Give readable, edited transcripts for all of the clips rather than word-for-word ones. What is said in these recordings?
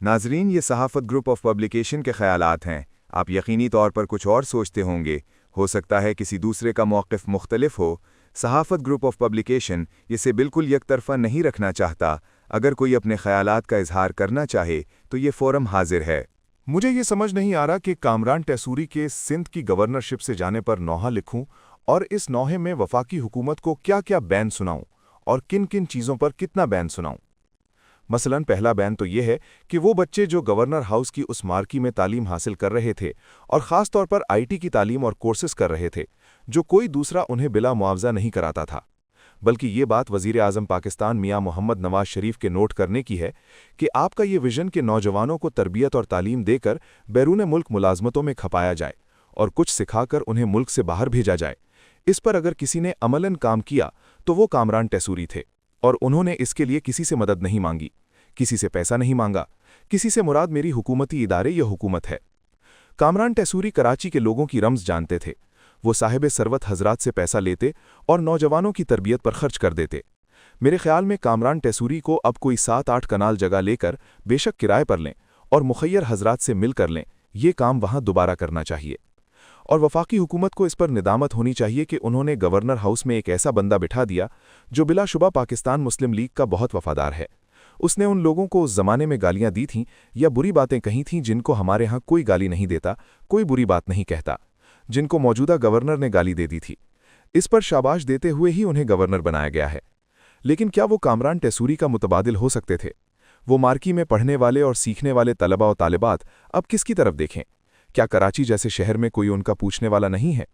नाजरीन, ये सहाफ़त group of publication के ख़यालात हैं। आप यकीनी तौर पर कुछ और सोचते होंगे। हो सकता है किसी दूसरे का मौक़िफ़ मुख्तलिफ हो। सहाफ़त ग्रुप ऑफ पब्लिकेशन इसे बिल्कुल यकतरफ़ा नहीं रखना चाहता। अगर कोई अपने ख़यालात का इजहार करना चाहे तो ये फ़ोरम हाजिर है। मुझे ये समझ नहीं आ रहा कि कामरान टेसूरी के सिंध की गवर्नरशिप से जाने पर नौहा लिखूं और इस नौहे में वफाकी हुकूमत को क्या क्या बैन सुनाऊं और किन किन चीज़ों पर कितना बैन सुनाऊं। मसलन पहला बैन तो ये है कि वो बच्चे जो गवर्नर हाउस की उस मार्की में तालीम हासिल कर रहे थे और ख़ास तौर पर आईटी की तालीम और कोर्सेज कर रहे थे, जो कोई दूसरा उन्हें बिला मुआवजा नहीं कराता था। बल्कि ये बात वज़ीर आज़म पाकिस्तान मियां मोहम्मद नवाज शरीफ के नोट करने की है कि आपका ये विजन कि नौजवानों को तरबियत और तालीम देकर बैरून मुल्क मुलाजमतों में खपाया जाए और कुछ सिखाकर उन्हें मुल्क से बाहर भेजा जाए। इस पर अगर किसी ने अमलन काम किया तो वो कामरान टेसूरी थे, और उन्होंने इसके लिए किसी से मदद नहीं मांगी, किसी से पैसा नहीं मांगा। किसी से मुराद मेरी हुकूमती इदारे या हुकूमत है। कामरान टेसूरी कराची के लोगों की रमज़ जानते थे। वो साहिब सरवत हजरात से पैसा लेते और नौजवानों की तरबियत पर खर्च कर देते। मेरे ख्याल में कामरान टेसूरी को अब कोई 7-8 कनाल जगह लेकर बेशक किराए पर लें और मुखय्यर हजरात से मिल कर लें, ये काम वहाँ दोबारा करना चाहिए। और वफाकी हुकूमत को इस पर निदामत होनी चाहिए कि उन्होंने गवर्नर हाउस में एक ऐसा बंदा बिठा दिया जो बिलाशुबा पाकिस्तान मुस्लिम लीग का बहुत वफादार है। उसने उन लोगों को उस जमाने में गालियां दी थीं या बुरी बातें कही थीं जिनको हमारे यहाँ कोई गाली नहीं देता, कोई बुरी बात नहीं कहता, जिनको मौजूदा गवर्नर ने गाली दे दी थी। इस पर शाबाश देते हुए ही उन्हें गवर्नर बनाया गया है। लेकिन क्या वो कामरान टेसूरी का मुतबादिल हो सकते थे? वो मार्की में पढ़ने वाले और सीखने वाले तलबा और तालिबात अब किसकी तरफ देखें? क्या कराची जैसे शहर में कोई उनका पूछने वाला नहीं है?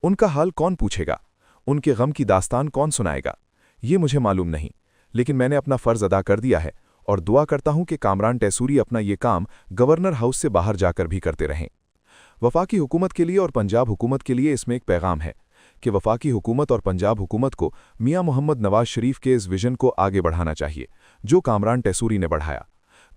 उनका हाल कौन पूछेगा? उनके गम की दास्तान कौन सुनाएगा? ये मुझे मालूम नहीं, लेकिन मैंने अपना फ़र्ज़ अदा कर दिया है और दुआ करता हूं कि कामरान टेसूरी अपना ये काम गवर्नर हाउस से बाहर जाकर भी करते रहें। वफाकी हुकूमत के लिए और पंजाब हुकूमत के लिए इसमें एक पैगाम है कि वफाकी हुकूमत और पंजाब हुकूमत को मियां मोहम्मद नवाज शरीफ के इस विजन को आगे बढ़ाना चाहिए जो कामरान टेसूरी ने बढ़ाया।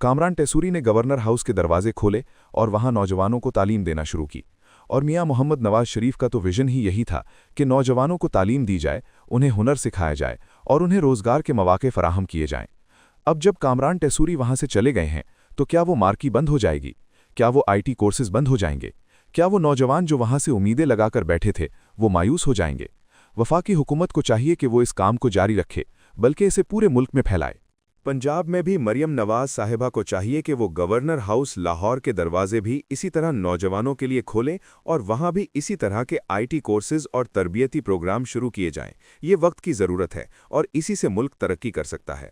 कामरान टेसूरी ने गवर्नर हाउस के दरवाजे खोले और वहां नौजवानों को तालीम देना शुरू की, और मियां मोहम्मद नवाज शरीफ का तो विजन ही यही था कि नौजवानों को तालीम दी जाए, उन्हें हुनर सिखाया जाए और उन्हें रोज़गार के मौके फराहम किए जाएं। अब जब कामरान टेसूरी वहां से चले गए हैं तो क्या वो मार्की बंद हो जाएगी? क्या वो आईटी कोर्सेज बंद हो जाएंगे? क्या वो नौजवान जो वहां से उम्मीदें लगाकर बैठे थे वो मायूस हो जाएंगे? वफाकी हुकूमत को चाहिए कि वो इस काम को जारी रखे, बल्कि इसे पूरे मुल्क में फैलाए। पंजाब में भी मरियम नवाज साहिबा को चाहिए कि वो गवर्नर हाउस लाहौर के दरवाजे भी इसी तरह नौजवानों के लिए खोलें और वहां भी इसी तरह के आईटी कोर्सेज और तरबियती प्रोग्राम शुरू किए जाएं। ये वक्त की ज़रूरत है और इसी से मुल्क तरक्की कर सकता है।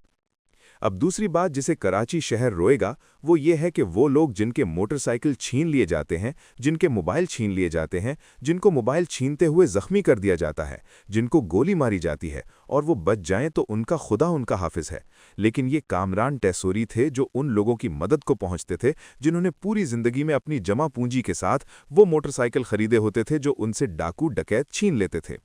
अब दूसरी बात जिसे कराची शहर रोएगा वो ये है कि वो लोग जिनके मोटरसाइकिल छीन लिए जाते हैं, जिनके मोबाइल छीन लिए जाते हैं, जिनको मोबाइल छीनते हुए ज़ख्मी कर दिया जाता है, जिनको गोली मारी जाती है और वो बच जाएं तो उनका खुदा उनका हाफिज है। लेकिन ये कामरान टेसूरी थे जो उन लोगों की मदद को पहुंचते थे जिन्होंने पूरी ज़िंदगी में अपनी जमा पूंजी के साथ वो मोटरसाइकिल खरीदे होते थे जो उनसे डाकू डकैत छीन लेते थे।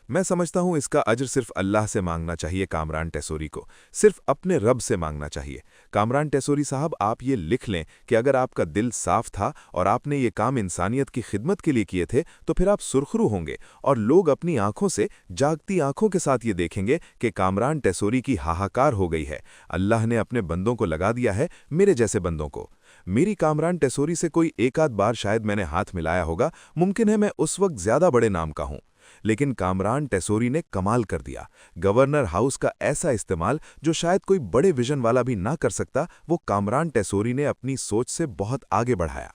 मैं समझता हूं इसका अजर सिर्फ अल्लाह से मांगना चाहिए। कामरान टेसूरी को सिर्फ अपने रब से मांगना चाहिए। कामरान टेसूरी साहब, आप ये लिख लें कि अगर आपका दिल साफ था और आपने ये काम इंसानियत की खिदमत के लिए किए थे तो फिर आप सुरखरू होंगे और लोग अपनी आंखों से, जागती आंखों के साथ ये देखेंगे कि कामरान टेसूरी की हाहाकार हो गई है। अल्लाह ने अपने बंदों को लगा दिया है, मेरे जैसे बंदों को। मेरी कामरान टेसूरी से कोई एक आध बार शायद मैंने हाथ मिलाया होगा, मुमकिन है मैं उस वक्त ज्यादा बड़े नाम का हूं, लेकिन कामरान टेसूरी ने कमाल कर दिया। गवर्नर हाउस का ऐसा इस्तेमाल जो शायद कोई बड़े विजन वाला भी ना कर सकता, वो कामरान टेसूरी ने अपनी सोच से बहुत आगे बढ़ाया।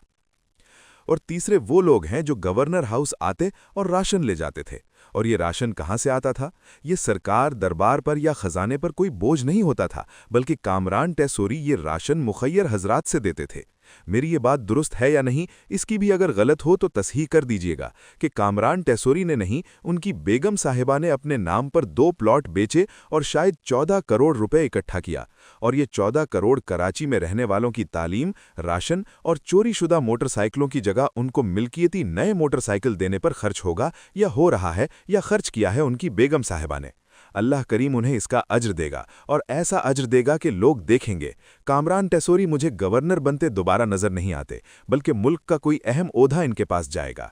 और तीसरे वो लोग हैं जो गवर्नर हाउस आते और राशन ले जाते थे। और ये राशन कहाँ से आता था? ये सरकार दरबार पर या खजाने पर कोई बोझ नहीं होता था, बल्कि कामरान टेसूरी ये राशन मुखय्यर हजरात से देते थे। मेरी ये बात दुरुस्त है या नहीं, इसकी भी अगर गलत हो तो तसहीह कर दीजिएगा कि कामरान टेसूरी ने नहीं, उनकी बेगम साहिबा ने अपने नाम पर 2 प्लॉट बेचे और शायद 14 करोड़ रुपए इकट्ठा किया। और ये 14 करोड़ कराची में रहने वालों की तालीम, राशन और चोरीशुदा मोटरसाइकिलों की जगह उनको मिल्कियती नए मोटरसाइकिल देने पर खर्च होगा, या हो रहा है, या खर्च किया है उनकी बेगम साहिबा ने। अल्लाह करीम उन्हें इसका अज्र देगा, और ऐसा अज्र देगा कि लोग देखेंगे कामरान टेसूरी मुझे गवर्नर बनते दोबारा नजर नहीं आते, बल्कि मुल्क का कोई अहम ओहदा इनके पास जाएगा।